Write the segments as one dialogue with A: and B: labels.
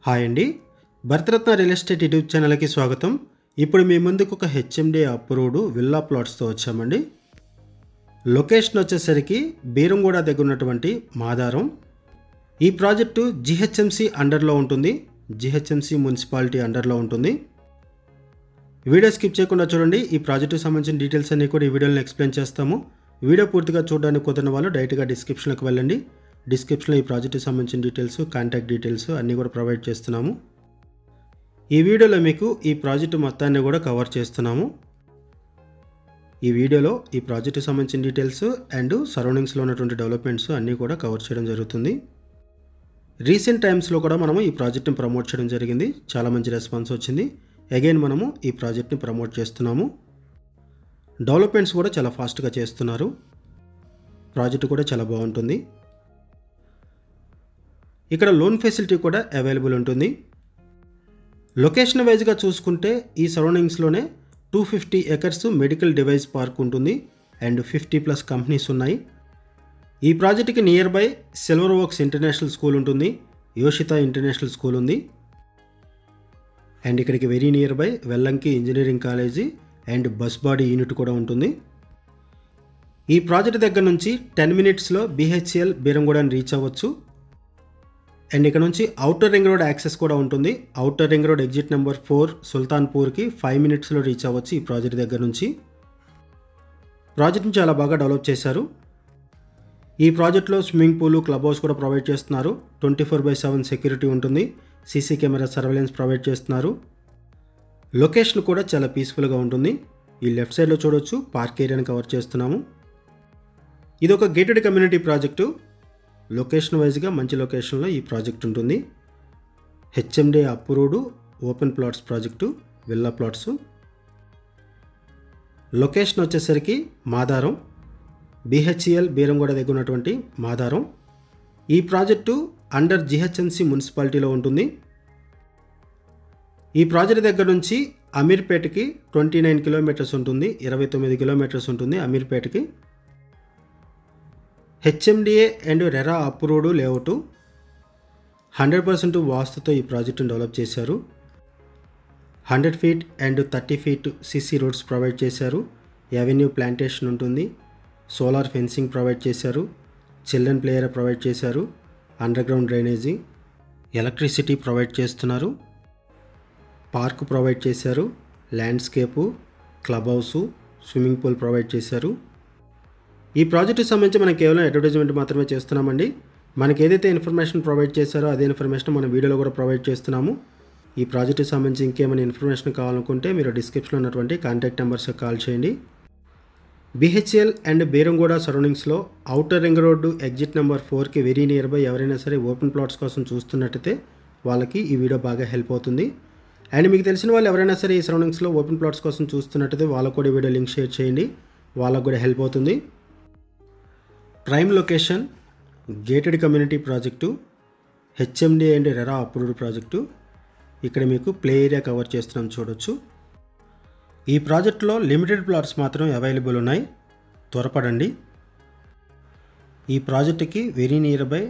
A: Hi అండి. Bharat Ratna real estate YouTube ఛానల్కి స్వాగతం. ఇప్పుడు మీ ముందుకు ఒక హెచ్ఎండి అప్రూవ్డ్ విల్లా ప్లాట్స్తో వచ్చామండి. లొకేషన్ వచ్చేసరికి బీరంగూడ దగ్గర ఉన్నటువంటి మాదారం. ఈ ప్రాజెక్టు జిహెచ్ఎంసి అండర్లో ఉంటుంది. జిహెచ్ఎంసి మున్సిపాలిటీ అండర్లో ఉంటుంది. వీడియో స్కిప్ చేయకుండా చూడండి. ఈ ప్రాజెక్టుకి సంబంధించిన డీటెయిల్స్ అన్నీ కూడా ఈ వీడియోలో ఎక్స్ప్లెయిన్ చేస్తాము. వీడియో పూర్తిగా చూడడానికి కుదిరిన వాళ్ళు డైరెక్ట్గా డిస్క్రిప్షన్కి వెళ్ళండి. డిస్క్రిప్షన్లో ఈ ప్రాజెక్టుకి సంబంధించిన డీటెయిల్స్, కాంటాక్ట్ డీటెయిల్స్ అన్నీ కూడా ప్రొవైడ్ చేస్తున్నాము. ఈ వీడియోలో మీకు ఈ ప్రాజెక్టు మొత్తాన్ని కూడా కవర్ చేస్తున్నాము. ఈ వీడియోలో ఈ ప్రాజెక్టుకి సంబంధించిన డీటెయిల్స్ అండ్ సరౌండింగ్స్లో ఉన్నటువంటి డెవలప్మెంట్స్ అన్నీ కూడా కవర్ చేయడం జరుగుతుంది. రీసెంట్ టైమ్స్లో కూడా మనము ఈ ప్రాజెక్ట్ని ప్రమోట్ చేయడం జరిగింది. చాలా మంచి రెస్పాన్స్ వచ్చింది. అగైన్ మనము ఈ ప్రాజెక్ట్ని ప్రమోట్ చేస్తున్నాము. డెవలప్మెంట్స్ కూడా చాలా ఫాస్ట్గా చేస్తున్నారు. ప్రాజెక్ట్ కూడా చాలా బాగుంటుంది. ఇక్కడ లోన్ ఫెసిలిటీ కూడా అవైలబుల్ ఉంటుంది. లొకేషన్ వైజ్గా చూసుకుంటే ఈ సరౌండింగ్స్లోనే 250 ఎకర్స్ మెడికల్ డివైస్ పార్క్ ఉంటుంది అండ్ 50+ కంపెనీస్ ఉన్నాయి. ఈ ప్రాజెక్ట్కి near by silver oaks international school ఉంటుంది, యోషిత ఇంటర్నేషనల్ స్కూల్ ఉంది. అండ్ ఇక్కడికి very near by Vellanki engineering college and bus body unit కూడా ఉంటుంది. ఈ ప్రాజెక్ట్ దగ్గర నుంచి 10 minutesలో BHCL బీరంగూడని రీచ్ అవ్వచ్చు. అండ్ ఇక్కడ నుంచి అవుటర్ రింగ్ రోడ్ యాక్సెస్ కూడా ఉంటుంది. Outer ring road exit number 4 సుల్తాన్పూర్కి 5 minutesలో రీచ్ అవ్వచ్చు. ఈ ప్రాజెక్ట్ దగ్గర నుంచి ప్రాజెక్ట్ని చాలా బాగా డెవలప్ చేశారు. ఈ ప్రాజెక్ట్లో స్విమ్మింగ్ పూల్, క్లబ్ హౌస్ కూడా ప్రొవైడ్ చేస్తున్నారు. 24/7 సెక్యూరిటీ ఉంటుంది. సీసీ కెమెరా సర్వేలెన్స్ ప్రొవైడ్ చేస్తున్నారు. లొకేషన్ కూడా చాలా పీస్ఫుల్గా ఉంటుంది. ఈ లెఫ్ట్ సైడ్లో చూడొచ్చు పార్క్ ఏరియాని కవర్ చేస్తున్నాము. ఇది ఒక గేటెడ్ కమ్యూనిటీ ప్రాజెక్టు. లొకేషన్ వైజ్గా మంచి లొకేషన్లో ఈ ప్రాజెక్ట్ ఉంటుంది. HMD approved open plots project, villa plots. Location వచ్చేసరికి మాదారం, BHCL బీరంగూడ దగ్గర ఉన్నటువంటి మాదారం. ఈ ప్రాజెక్టు అండర్ జిహెచ్ఎంసి మున్సిపాలిటీలో ఉంటుంది. ఈ ప్రాజెక్ట్ దగ్గర నుంచి అమీర్పేటకి 29 kilometers ఉంటుంది, 29 kilometers ఉంటుంది అమీర్పేటకి. HMDA and RERA approved layout. 100% వాస్తుతో ఈ ప్రాజెక్టును డెవలప్ చేశారు. 100 feet అండ్ 30 feet సిసి రోడ్స్ ప్రొవైడ్ చేశారు. ఎవెన్యూ ప్లాంటేషన్ ఉంటుంది. సోలార్ ఫెన్సింగ్ ప్రొవైడ్ చేశారు. చిల్డ్రన్ ప్లే ఏరియా ప్రొవైడ్ చేశారు. అండర్గ్రౌండ్ డ్రైనేజీ, ఎలక్ట్రిసిటీ ప్రొవైడ్ చేస్తున్నారు. పార్క్ ప్రొవైడ్ చేశారు. Landscape, club house, swimming pool provide చేశారు. ఈ ప్రాజెక్టుకి సంబంధించి మనం కేవలం అడ్వర్టైజ్మెంట్ మాత్రమే చేస్తున్నామండి. మనకి ఏదైతే ఇన్ఫర్మేషన్ ప్రొవైడ్ చేశారో అదే ఇన్ఫర్మేషన్ మన వీడియోలో కూడా ప్రొవైడ్ చేస్తున్నాము. ఈ ప్రాజెక్టుకి సంబంధించి ఇంకేమైనా ఇన్ఫర్మేషన్ కావాలనుకుంటే మీరు డిస్క్రిప్షన్లో ఉన్నటువంటి కాంటాక్ట్ నెంబర్స్కి కాల్ చేయండి. BHCL అండ్ బీరంగూడ సరౌండింగ్స్లో outer ring road exit number 4కి వెరీ నియర్ బై ఎవరైనా సరే ఓపెన్ ప్లాట్స్ కోసం చూస్తున్నట్టయితే వాళ్ళకి ఈ వీడియో బాగా హెల్ప్ అవుతుంది. అండ్ మీకు తెలిసిన వాళ్ళు ఎవరైనా సరే ఈ సరౌండింగ్స్లో ఓపెన్ ప్లాట్స్ కోసం చూస్తున్నట్టయితే వాళ్ళకు కూడా వీడియో లింక్ షేర్ చేయండి, వాళ్ళకు కూడా హెల్ప్ అవుతుంది. Prime location, gated community project, HMD and RERA approved project. ఇక్కడ మీకు ప్లే ఏరియా కవర్ చేస్తున్నాం చూడొచ్చు. ఈ ప్రాజెక్టులో లిమిటెడ్ ప్లాట్స్ మాత్రం అవైలబుల్ ఉన్నాయి, త్వరపడండి. ఈ ప్రాజెక్టుకి very near by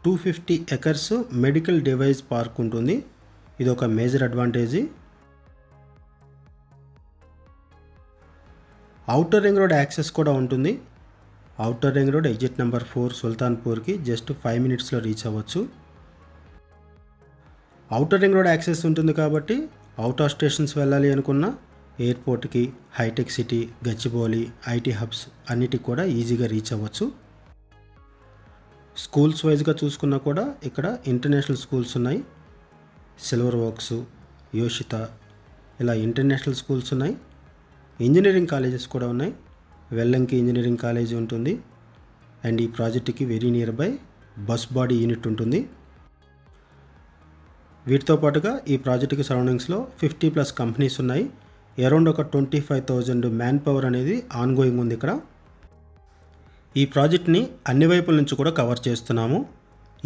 A: 250 acres medical device park ఉంటుంది. ఇది ఒక major advantage. Outer ring road access కూడా ఉంటుంది. Outer ring road exit number 4 సుల్తాన్పూర్కి జస్ట్ 5 minutesలో రీచ్ అవ్వచ్చు. అవుటర్ రింగ్ రోడ్ యాక్సెస్ ఉంటుంది కాబట్టి అవుట్ ఆఫ్ స్టేషన్స్ వెళ్ళాలి అనుకున్న ఎయిర్పోర్ట్కి, hitech city, Gachibowli, IT hubs అన్నిటికి కూడా ఈజీగా రీచ్ అవ్వచ్చు. స్కూల్స్ వైజ్గా చూసుకున్నా కూడా ఇక్కడ ఇంటర్నేషనల్ స్కూల్స్ ఉన్నాయి. సిల్వర్ ఓక్స్, యోషిత ఇలా ఇంటర్నేషనల్ స్కూల్స్ ఉన్నాయి. ఇంజనీరింగ్ కాలేజెస్ కూడా ఉన్నాయి. వెల్లంకి ఇంజనీరింగ్ కాలేజీ ఉంటుంది. అండ్ ఈ ప్రాజెక్టుకి very near by bus body unit ఉంటుంది. వీటితో పాటుగా ఈ ప్రాజెక్టుకి సరౌండింగ్స్లో 50+ కంపెనీస్ ఉన్నాయి. అరౌండ్ ఒక 25,000 మ్యాన్ పవర్ అనేది ఆన్గోయింగ్ ఉంది ఇక్కడ. ఈ ప్రాజెక్ట్ని అన్ని వైపుల నుంచి కూడా కవర్ చేస్తున్నాము.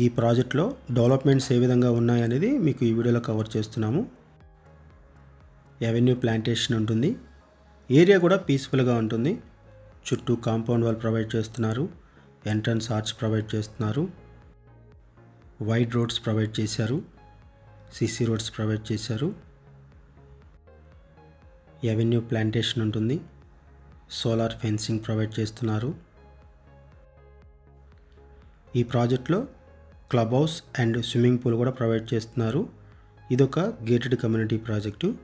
A: ఈ ప్రాజెక్ట్లో డెవలప్మెంట్స్ ఏ విధంగా ఉన్నాయనేది మీకు ఈ వీడియోలో కవర్ చేస్తున్నాము. ఎవెన్యూ ప్లాంటేషన్ ఉంటుంది. ఏరియా కూడా పీస్ఫుల్గా ఉంటుంది. చుట్టూ కాంపౌండ్ వాల్ ప్రొవైడ్ చేస్తున్నారు. ఎంట్రన్స్ ఆర్చ్ ప్రొవైడ్ చేస్తున్నారు. వైడ్ రోడ్స్ ప్రొవైడ్ చేశారు. సీసీ రోడ్స్ ప్రొవైడ్ చేశారు. ఎవెన్యూ ప్లాంటేషన్ ఉంటుంది. సోలార్ ఫెన్సింగ్ ప్రొవైడ్ చేస్తున్నారు. ఈ ప్రాజెక్ట్లో club house and swimming pool కూడా ప్రొవైడ్ చేస్తున్నారు. ఇదొక గేటెడ్ కమ్యూనిటీ ప్రాజెక్టు.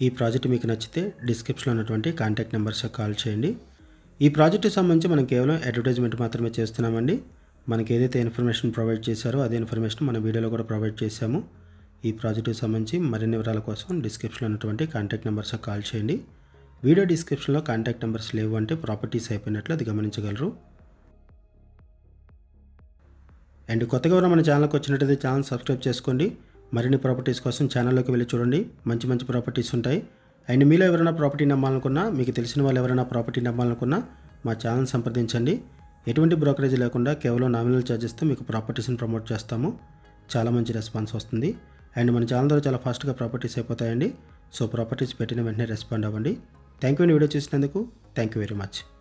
A: ఈ ప్రాజెక్ట్ మీకు నచ్చితే డిస్క్రిప్షన్లో ఉన్నటువంటి కాంటాక్ట్ నెంబర్స్కి కాల్ చేయండి. ఈ ప్రాజెక్టుకి సంబంధించి మనం కేవలం అడ్వర్టైజ్మెంట్ మాత్రమే చేస్తున్నామండి. మనకి ఏదైతే ఇన్ఫర్మేషన్ ప్రొవైడ్ చేశారో అదే ఇన్ఫర్మేషన్ మన వీడియోలో కూడా ప్రొవైడ్ చేశాము. ఈ ప్రాజెక్టుకి సంబంధించి మరిన్ని వివరాల కోసం డిస్క్రిప్షన్లో ఉన్నటువంటి కాంటాక్ట్ నెంబర్స్కి కాల్ చేయండి. వీడియో డిస్క్రిప్షన్లో కాంటాక్ట్ నెంబర్స్ లేవు అంటే ప్రాపర్టీస్ అయిపోయినట్లు అది గమనించగలరు. అండ్ కొత్తగా ఉన్న మన ఛానల్కి వచ్చినట్టయితే ఛానల్ సబ్స్క్రైబ్ చేసుకోండి. మరిన్ని ప్రాపర్టీస్ కోసం ఛానల్లోకి వెళ్ళి చూడండి. మంచి మంచి ప్రాపర్టీస్ ఉంటాయి. అండ్ మీలో ఎవరైనా ప్రాపర్టీ నమ్మాలనుకున్నా, మీకు తెలిసిన వాళ్ళు ఎవరైనా ప్రాపర్టీ నమ్మాలనుకున్నా మా ఛానల్ సంప్రదించండి. ఎటువంటి బ్రోకరేజ్ లేకుండా కేవలం నామినల్ ఛార్జెస్తో మీకు ప్రాపర్టీస్ని ప్రమోట్ చేస్తాము. చాలా మంచి రెస్పాన్స్ వస్తుంది. అండ్ మన ఛానల్ ద్వారా చాలా ఫాస్ట్గా ప్రాపర్టీస్ అయిపోతాయండి. సో ప్రాపర్టీస్ పెట్టిన వెంటనే రెస్పాండ్ అవ్వండి. Thank you. వీడియో చూసినందుకు థ్యాంక్ యూ వెరీ మచ్.